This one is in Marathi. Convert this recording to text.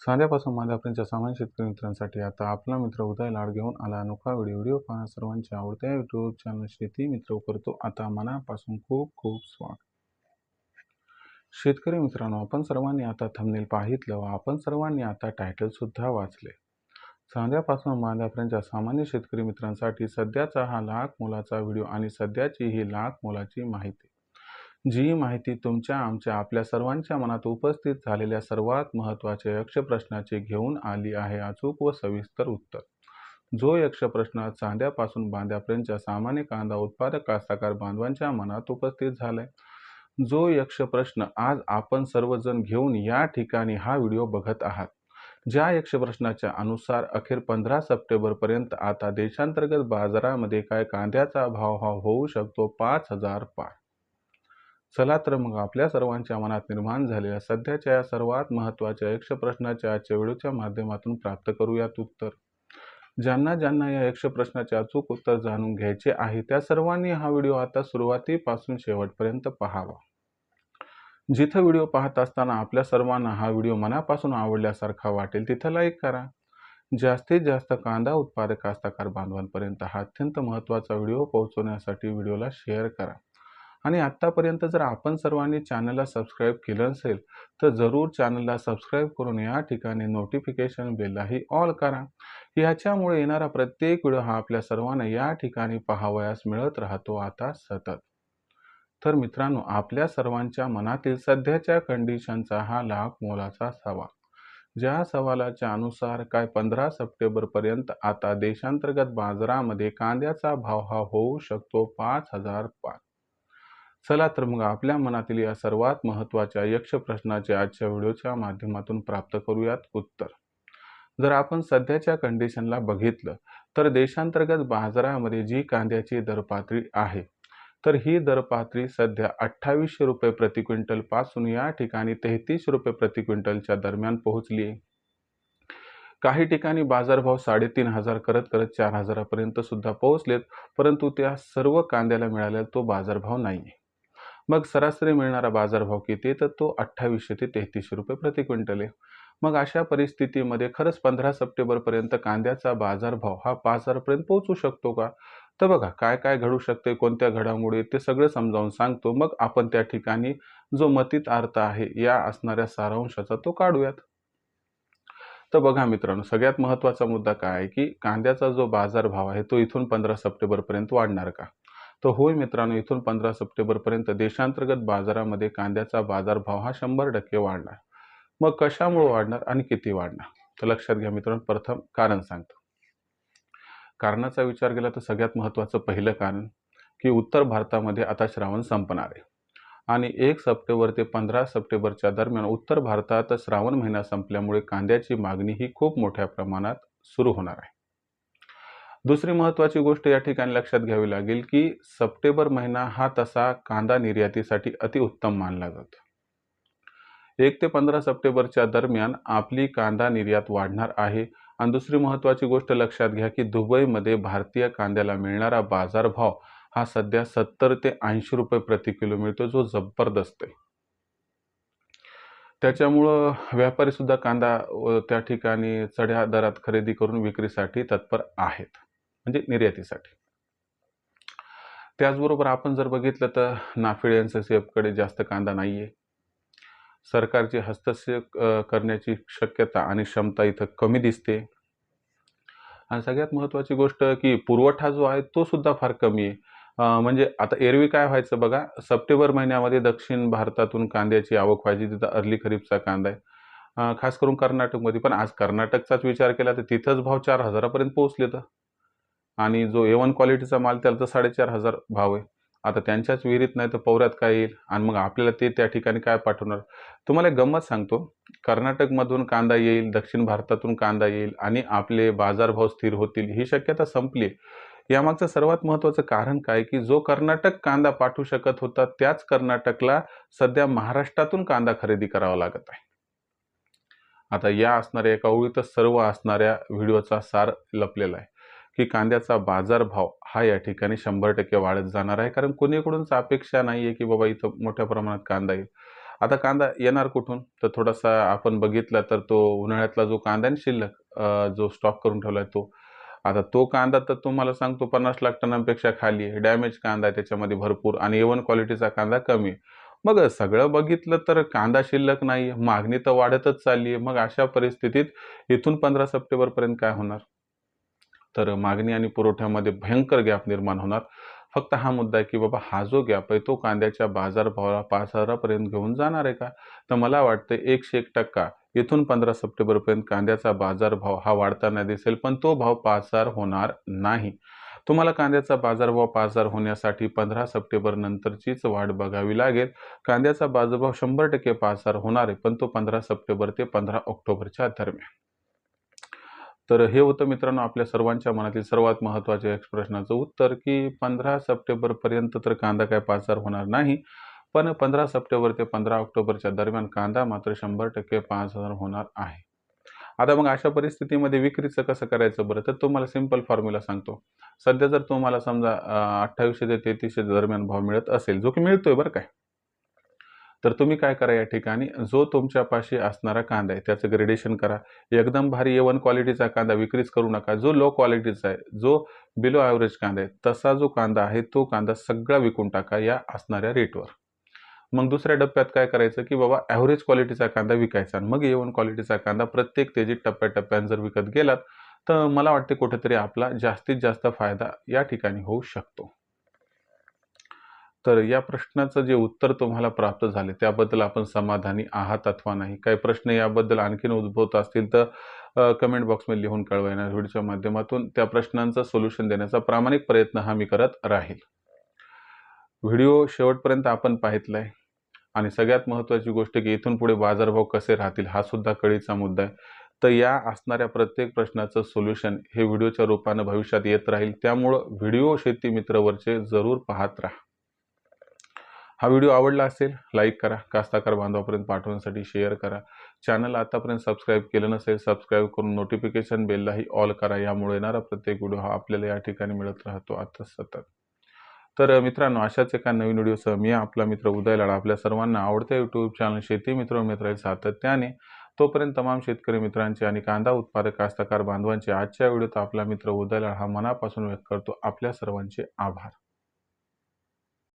साध्यापासून माध्यापर्यंतच्या सामान्य शेतकरी मित्रांसाठी आता आपला मित्र उदय लाड घेऊन आला अनोखा व्हिडिओ पाहणं सर्वांच्या आवडत्या युट्यूब चॅनल शेती मित्र करतो आता मनापासून खूप खूप स्वागत. शेतकरी मित्रांनो, आपण सर्वांनी आता थंबनेल पाहितलं व आपण सर्वांनी आता टायटल सुद्धा वाचले. साध्यापासून माध्यापर्यंतच्या सामान्य शेतकरी मित्रांसाठी सध्याचा हा लाख मोलाचा व्हिडिओ आणि सध्याची ही लाख मोलाची माहिती, जी माहिती तुमच्या आमच्या आपल्या सर्वांच्या मनात उपस्थित झालेल्या सर्वात महत्त्वाच्या यक्ष प्रश्नाचे घेऊन आली आहे अचूक व सविस्तर उत्तर. जो यक्ष प्रश्न चांद्यापासून बांध्यापर्यंतच्या सामान्य कांदा उत्पादक कास्तकार बांधवांच्या मनात उपस्थित झालाय, जो यक्ष प्रश्न आज आपण सर्वजण घेऊन या ठिकाणी हा व्हिडिओ बघत आहात. ज्या यक्ष प्रश्नाच्या अनुसार अखेर 15 सप्टेंबर पर्यंत आता देशांतर्गत बाजारामध्ये काय कांद्याचा भाव हा होऊ शकतो 5,000 पार. चला तर मग आपल्या सर्वांच्या मनात निर्माण झालेल्या सध्याच्या या सर्वात महत्त्वाच्या यक्ष प्रश्नाच्या आजच्या व्हिडिओच्या माध्यमातून प्राप्त करूयात उत्तर. ज्यांना ज्यांना या यक्ष प्रश्नाचे अचूक उत्तर जाणून घ्यायचे आहे त्या सर्वांनी हा व्हिडिओ आता सुरुवातीपासून शेवटपर्यंत पाहावा. जिथं व्हिडिओ पाहत असताना आपल्या सर्वांना हा व्हिडिओ मनापासून आवडल्यासारखा वाटेल तिथं लाईक करा. जास्तीत जास्त कांदा उत्पादक कास्तकार बांधवांपर्यंत हा अत्यंत महत्त्वाचा व्हिडिओ पोहोचवण्यासाठी व्हिडिओला शेअर करा. आणि आत्तापर्यंत जर आपण सर्वांनी चॅनलला सबस्क्राईब केलं नसेल तर जरूर चॅनलला सबस्क्राईब करून या ठिकाणी नोटिफिकेशन बेललाही ऑल करा. याच्यामुळे येणारा प्रत्येक व्हिडिओ हा आपल्या सर्वांना या ठिकाणी पाहावयास मिळत राहतो आता सतत. तर मित्रांनो, आपल्या सर्वांच्या मनातील सध्याच्या कंडिशनचा हा लाख मोलाचा सवाल, ज्या सवालाच्या अनुसार काय 15 सप्टेंबर पर्यंत आता देशांतर्गत बाजारामध्ये कांद्याचा भाव हा होऊ शकतो 5,000 पार. चला तर मग आपल्या मनातील या सर्वात महत्त्वाच्या यक्ष प्रश्नाचे आजच्या व्हिडिओच्या माध्यमातून प्राप्त करूयात उत्तर. जर आपण सध्याच्या कंडिशनला बघितलं तर देशांतर्गत बाजारामध्ये जी कांद्याची दरपातळी आहे तर ही दरपातळी सध्या 2800 रुपये प्रति क्विंटल पासून या ठिकाणी 33 रुपये प्रति क्विंटलच्या दरम्यान पोहोचली आहे. काही ठिकाणी बाजारभाव 3,500 करत करत 4,000 पर्यंत सुद्धा पोहोचलेत, परंतु त्या सर्व कांद्याला मिळालेला तो बाजारभाव नाहीये. मग सरासरी मिळणारा बाजारभाव किती, तर तो 2800 ते 3300 रुपये प्रति क्विंटल आहे. मग अशा परिस्थितीमध्ये खरंच 15 सप्टेंबर पर्यंत कांद्याचा बाजारभाव हा 5,000 पर्यंत पोहोचू शकतो का? तर बघा काय काय घडू शकते, कोणत्या घडामोडी ते सगळं समजावून सांगतो. मग आपण त्या ठिकाणी जो मतीत अर्थ आहे या असणाऱ्या सारांशाचा तो काढूयात. तर बघा मित्रांनो, सगळ्यात महत्त्वाचा मुद्दा काय आहे की कांद्याचा जो बाजारभाव आहे तो इथून 15 सप्टेंबर पर्यंत वाढणार का? तर होय मित्रांनो, इथून 15 सप्टेंबर पर्यंत देशांतर्गत बाजारामध्ये कांद्याचा बाजारभाव हा 100% वाढणार. मग कशामुळे वाढणार आणि किती वाढणार? तर लक्षात घ्या मित्रांनो, प्रथम कारण सांगतो. कारणाचा विचार केला तर सगळ्यात महत्त्वाचं पहिलं कारण की उत्तर भारतामध्ये आता श्रावण संपणार आहे आणि 1 सप्टेंबर ते 15 सप्टेंबरच्या दरम्यान उत्तर भारतात श्रावण महिना संपल्यामुळे कांद्याची मागणी ही खूप मोठ्या प्रमाणात सुरू होणार आहे. दुसरी महत्त्वाची गोष्ट या ठिकाणी लक्षात घ्यावी लागेल की सप्टेंबर महिना हा तसा कांदा निर्यातीसाठी अतिउत्तम मानला जातो. 1 ते 15 सप्टेंबरच्या दरम्यान आपली कांदा निर्यात वाढणार आहे. आणि दुसरी महत्त्वाची गोष्ट लक्षात घ्या की दुबईमध्ये भारतीय कांद्याला मिळणारा बाजारभाव हा सध्या 70 ते 80 रुपये प्रति किलो मिळतो, जो जबरदस्त आहे. त्याच्यामुळं व्यापारी सुद्धा कांदा त्या ठिकाणी चढ्या दरात खरेदी करून विक्रीसाठी तत्पर आहेत, म्हणजे निर्यातीसाठी. त्याचबरोबर आपण जर बघितलं तर नाफेड एनसीसीएफकडे जास्त कांदा नाहीये. सरकारचे हस्तक्षेप करण्याची शक्यता आणि क्षमता इथं कमी दिसते. आणि सगळ्यात महत्त्वाची गोष्ट की पुरवठा जो आहे तो सुद्धा फार कमी आहे. म्हणजे आता एरवी काय व्हायचं बघा, सप्टेंबर महिन्यामध्ये दक्षिण भारतातून कांद्याची आवक व्हायची, तिथं अर्ली खरीपचा कांदा आहे, खास करून कर्नाटकमध्ये. पण आज कर्नाटकचाच विचार केला तर तिथंच भाव 4,000 पर्यंत पोहोचले तर, आणि जो A1 क्वालिटीचा माल त्याला तर 4,500 भाव आहे. आता त्यांच्याच विहिरीत नाही तर पौऱ्यात काय येईल आणि मग आपल्याला ते त्या ठिकाणी काय पाठवणार? तुम्हाला एक गंमत सांगतो, कर्नाटकमधून कांदा येईल, दक्षिण भारतातून कांदा येईल आणि आपले बाजारभाव स्थिर होतील ही शक्यता संपली. यामागचं सर्वात महत्त्वाचं कारण काय की जो कर्नाटक कांदा पाठवू शकत होता त्याच कर्नाटकला सध्या महाराष्ट्रातून कांदा खरेदी करावा लागत आहे. आता या असणाऱ्या एका ओळीतच सर्व असणाऱ्या व्हिडिओचा सार लपलेला आहे की कांद्याचा बाजारभाव हा या ठिकाणी 100% वाढत जाणार आहे, कारण कोणीकडूनच अपेक्षा नाही आहे की बाबा इथं मोठ्या प्रमाणात कांदा येईल. आता कांदा येणार कुठून? तर थोडासा आपण बघितला तर तो उन्हाळ्यातला जो कांदा आहे ना शिल्लक, जो स्टॉक करून ठेवलाय तो. आता तो कांदा तर तुम्हाला सांगतो 50 लाख टनांपेक्षा खाली आहे. डॅमेज कांदा आहे त्याच्यामध्ये भरपूर आणि A1 क्वालिटीचा कांदा कमी आहे. मग सगळं बघितलं तर कांदा शिल्लक नाही, मागणी तर वाढतच चालली आहे. मग अशा परिस्थितीत इथून 15 सप्टेंबरपर्यंत काय होणार? तर मागणी आणि पुरवठ्यामध्ये भयंकर गॅप निर्माण होणार. फक्त हा मुद्दा आहे, की बाबा हा जो गॅप आहे तो कांद्याच्या बाजारभावाला 5,000 पर्यंत घेऊन जाणार आहे का? तर मला वाटतं 101% इथून 15 सप्टेंबरपर्यंत कांद्याचा बाजारभाव हा वाढताना दिसेल, पण तो भाव 5,000 होणार नाही. तुम्हाला कांद्याचा बाजारभाव 5,000 होण्यासाठी 15 सप्टेंबर नंतरचीच वाट बघावी लागेल. कांद्याचा बाजारभाव 100% 5,000 होणार आहे, पण तो 15 सप्टेंबर ते 15 ऑक्टोबरच्या दरम्यान. तर हे होतं मित्रांनो आपल्या सर्वांच्या मनातील सर्वात महत्त्वाच्या एक प्रश्नाचं उत्तर, की 15 सप्टेंबरपर्यंत तर कांदा काय पाचार होणार नाही. पण 15 सप्टेंबर ते 15 ऑक्टोबरच्या दरम्यान कांदा मात्र 100% 5,000 होणार आहे. आता मग अशा परिस्थितीमध्ये विक्रीचं कसं करायचं बरं? तर तुम्हाला सिंपल फॉर्म्युला सांगतो. सध्या जर तुम्हाला समजा 2800 ते 3300 दरम्यान भाव मिळत असेल, जो की मिळतोय बरं काय. तर तुम्ही काय करा या ठिकाणी जो तुमच्यापाशी असणारा कांदा आहे त्याचं ग्रेडेशन करा. एकदम भारी A1 क्वालिटीचा कांदा विक्रीच करू नका. जो लो क्वालिटीचा आहे, जो बिलो ॲव्हरेज कांदा आहे, तसा जो कांदा आहे तो कांदा सगळा विकून टाका या असणाऱ्या रेटवर. मग दुसऱ्या टप्प्यात काय करायचं, की बाबा ॲव्हरेज क्वालिटीचा कांदा विकायचा आणि मग A1 क्वालिटीचा कांदा प्रत्येक तेजीत टप्प्याटप्प्याने जर विकत गेलात, तर मला वाटते कुठेतरी आपला जास्तीत जास्त फायदा या ठिकाणी होऊ शकतो. तर या प्रश्नाचं जे उत्तर तुम्हाला प्राप्त झाले त्याबद्दल आपण समाधानी आहात अथवा नाही? काही प्रश्न याबद्दल आणखीन उद्भवत असतील तर कमेंट बॉक्समध्ये लिहून कळवा. येणाऱ्या व्हिडिओच्या माध्यमातून त्या प्रश्नांचं सोल्युशन देण्याचा प्रामाणिक प्रयत्न हा मी करत राहील. व्हिडिओ शेवटपर्यंत आपण पाहितलाय आणि सगळ्यात महत्त्वाची गोष्ट की इथून पुढे बाजारभाव कसे राहतील हा सुद्धा कळीचा मुद्दा आहे. तर या असणाऱ्या प्रत्येक प्रश्नाचं सोल्युशन हे व्हिडिओच्या रूपानं भविष्यात येत राहील. त्यामुळं व्हिडिओ शेती मित्रवरचे जरूर पाहत राहा. हा व्हिडिओ आवडला असेल लाईक करा, कास्ताकार बांधवापर्यंत पाठवण्यासाठी शेअर करा. चॅनल आतापर्यंत सबस्क्राईब केलं नसेल सबस्क्राईब करून नोटिफिकेशन बेललाही ऑल करा. यामुळे येणारा प्रत्येक व्हिडिओ हा आपल्याला या ठिकाणी मिळत राहतो आता सतत. तर मित्रांनो अशाच एका नवीन व्हिडिओसह मी आपला मित्र उदय लाड आपल्या सर्वांना आवडत्या यूट्यूब चॅनल शेती मित्र मिळत राहील सातत्याने. तोपर्यंत तमाम शेतकरी मित्रांचे आणि कांदा उत्पादक कास्ताकार बांधवांचे आजच्या व्हिडिओत आपला मित्र उदय लाड हा मनापासून व्यक्त करतो. आपल्या सर्वांचे आभार.